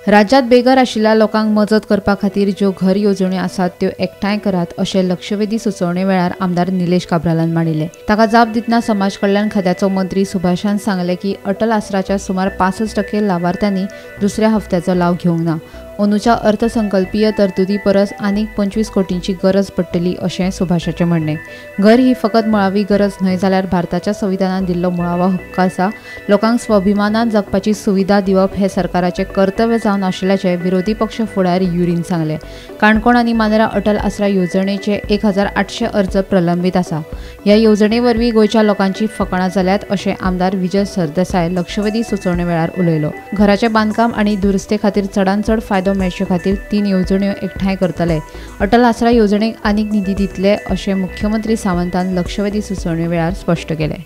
राज्यात बेघर आशिल्ल्या लोकांक मजत करपा खातीर ज्यो घर येवजण्यो आसात त्यो एकठांय करात अशें लक्षवेधी सुचोवणे वेळार आमदार निलेश काब्रालान मांडिल्ले। ताका जाप दितना समाज कल्याण खात्याचो मंत्री सुभाषान सांगले की अटल आसराच्या सुमार 65% लाभार्थ्यांनी दुसऱ्या हप्त्याचो लाव घेवंक ना। अंदूच्या अर्थसंकल्पीय तरतुदी परस आनीक 25 कोटींची गरज पडटली अशें सुभाषाचें म्हणणें। घर ही फकत मुळावी गरज न्हय जाल्यार भारताच्या संविधानान दिल्लो मुळावो हक्क आसा। लोकांक स्वाभिमानान जगपाची सुविधा दिवप हें सरकाराचें कर्तव्य जावन आशिल्ल्याचें विरोधी पक्ष फुडारी युरीन सांगलें। काणकोण आनी मानेरा अटल आसरा येवजणेचे 1800 अर्ज प्रलंबीत आसा। ह्या येवजणे वरवीं गोंयच्या लोकांची फकाणां जाल्यात अशें आमदार विजय सरदेसाय लक्षवेधी सुचोवणे वेळार उलयलो। घराचें बांदकाम आनी दुरुस्ते खातीर चडांत चड फायदो मेळचे खातीर 3 येवजण्यो एकठांय करतले। अटल आसरा येवजणेक आनीक निधी दितले अशें मुख्यमंत्री सावंतान लक्षवेधी सुचोवणे वेळार स्पश्ट केलें।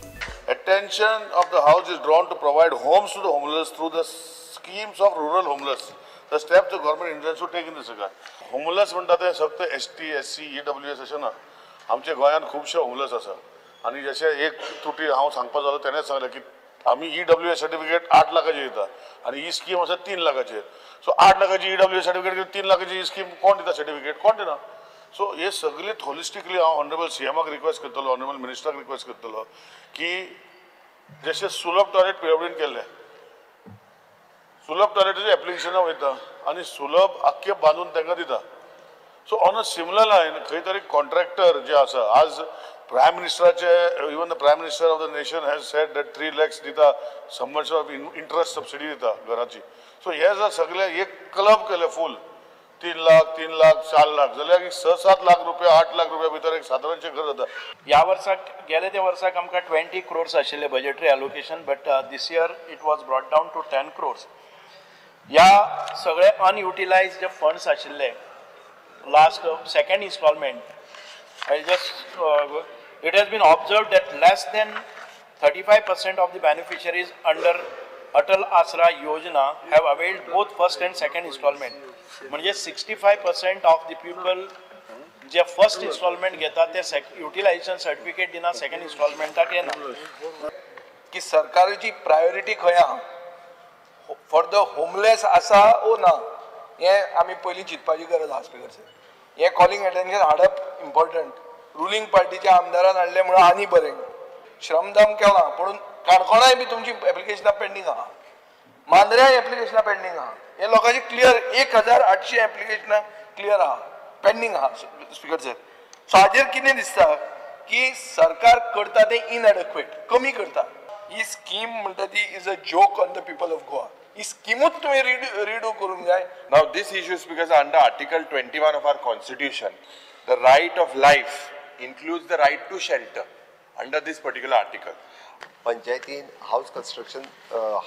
Attention of the House is drawn to provide homes to the homeless through the schemes of rural homeless. The steps the government intends to take in this regard. Homeless म्हणटा ते फक्त ST, SC, EWS अशें ना। आमच्या गोंयांत खुबशे homeless आसा आनी जशें एक त्रुटी हांव सांगपाक जालो तेणें सांगलें की आमी EWS सर्टिफिकेट 8 लाखाची दिता आनी ही स्कीम आसा 3 लाखाचेर। सो 8 लाखाची EWS सर्टिफिकेट 3 लाखाची स्कीम कोण दिता सर्टिफिकेट कोण दिना। सो हे सगळे होलिस्टिकली हांव ऑनरेबल CMक रिक्वेस्ट करतलो, ऑनरेबल मिनिस्टराक रिक्वेस्ट करतलो की जशें सुलभ टॉयलेट पिडब्ल्यूडीन केल्लें, सुलभ टॉयलेटाचे एप्लिकेशनां वयता आनी सुलभ आख्खे बांदून तांकां दिता। So on a similar line खंय तरी कॉन्ट्रॅक्टर जे आसा, आज प्रायम मिनिस्टराचे even the prime minister of the nation has said that 3 lakhs दिता, समर्स ऑफ इंट्रस्ट सबसिडी दिता घराची। सो हे जर सगळे एक क्लब केले फूल 3 लाख 4 लाख जाल्यार 6-7 लाख रुपया 8 लाख रुपया भितर एक सादारणशें घर जाता। ह्या वर्साक गेले त्या वर्साक आमकां 20 crores आशिल्ले budgetary allocation, but this year it was brought down to 10 crores। ह्या सगळे अनयुटिलायज्ड जे फंड्स आशिल्ले last second installment it has been observed that less than 35% of the beneficiaries under Atal Asra Yojana have availed both first and second installment. म्हणजे 65% of the people जे first instalment घेतात ते utilisation certificate दिना, second इन्स्टॉलमेंटाक येना। की सरकाराची priority खंय आहा फॉर द होमलेस आसा ओ ना हें आमी पयलीं चिंतपाची गरज आसा स्पिकर। हें कॉलिंग अटेन्शन हाडप इम्पॉर्टंट। रुलींग पार्टीच्या आमदारान हाडले म्हणून आनी बरें। श्रमदान केलां पूण काणकोणाय बी तुमची एप्लिकेशनां पेंडींग आहा, मांद्र्याय एप्लिकेशनां पेंडींग आहा। हे लोकांची क्लियर 1800 एप्लिकेशनां क्लियर आहा, पेंडींग आहा स्पिकर सर। सो हाजेर कितें दिसता की सरकार करता तें इनएडिक्वेट, कमी करता। ही स्कीम म्हणटा ती is a joke on the people of Goa. ही स्कीमूच तुवें रिडू करूंक जाय। Now this issue is because under Article 21 of our Constitution, the right of life includes the right to shelter under this particular article. पंचायतीन house construction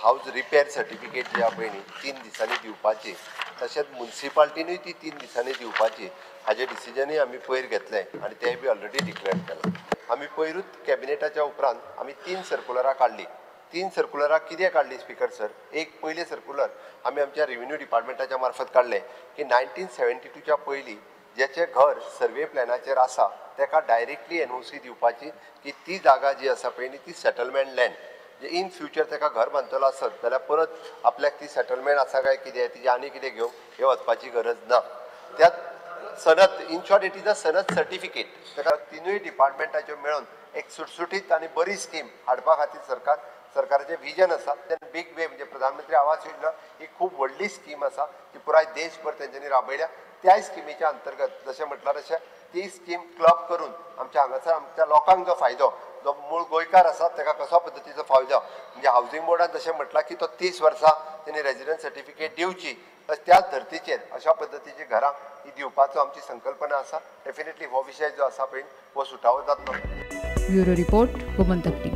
house repair certificate जी आहा पळय न्ही 3 दिसांनी दिवपाची, तशेंच मुन्सिपाल्टीनूय ती 3 दिसांनी दिवपाची हाजे डिसिजनूय आमी पयर घेतलें आनी तें बी ऑलरेडी डिक्लेअर केलां। आमी पयरूच कॅबिनेटाच्या उपरांत आमी 3 सर्कुलरां काडली। 3 सर्कुलरां कितें काडली स्पिकर सर? एक पयलें सर्कुलर आमी आमच्या रेव्हेन्यू डिपार्टमेंटाच्या मार्फत काडलें की 1972च्या पयलीं जेचें घर सर्वे प्लॅनाचेर आसा ताका डायरेक्टली NOC दिवपाची की ती जागा जी आसा पळय न्ही ती सेटलमेंट लँड, जे इन फ्युचर ताका घर बांदतलो आसत जाल्यार परत आपल्याक ती सेटलमेंट आसा काय कितें तिजे आनी कितें घेवंक हे वचपाची गरज ना। त्यात सनद, in short it is a सनद सर्टिफिकेट। ताका तिनूय डिपार्टमेंटाच्यो मेळून एक सुटसुटीत आनी बरी स्कीम हाडपा खातीर सरकाराचें विजन आसा। तेन्ना बीग वे म्हणजे प्रधानमंत्री आवास योजना ही खूब व्हडली स्कीम आसा जी पुराय देशभर तेंच्यांनी राबयल्या। त्या स्किमीच्या अंतर्गत जशें म्हटल्यार तशें ती स्कीम क्लब करून आमच्या हांगासर आमच्या लोकांक जो फायदो, जो मूळ गोंयकार आसा ताका कसो पद्दतीचो फायदो, म्हणजे हावजींग बोर्डान जशें म्हटलां की तो 30 वर्सां तेणी रेजिडंट सर्टिफिकेट दिवची, त्याच धर्तीचेर अशा पद्दतीची घरां ही दिवपाचो आमची संकल्पना आसा। डेफिनेटली हो विशय जो आसा पळय हो सुटावो जातलो। Bureau report Gomantak TV.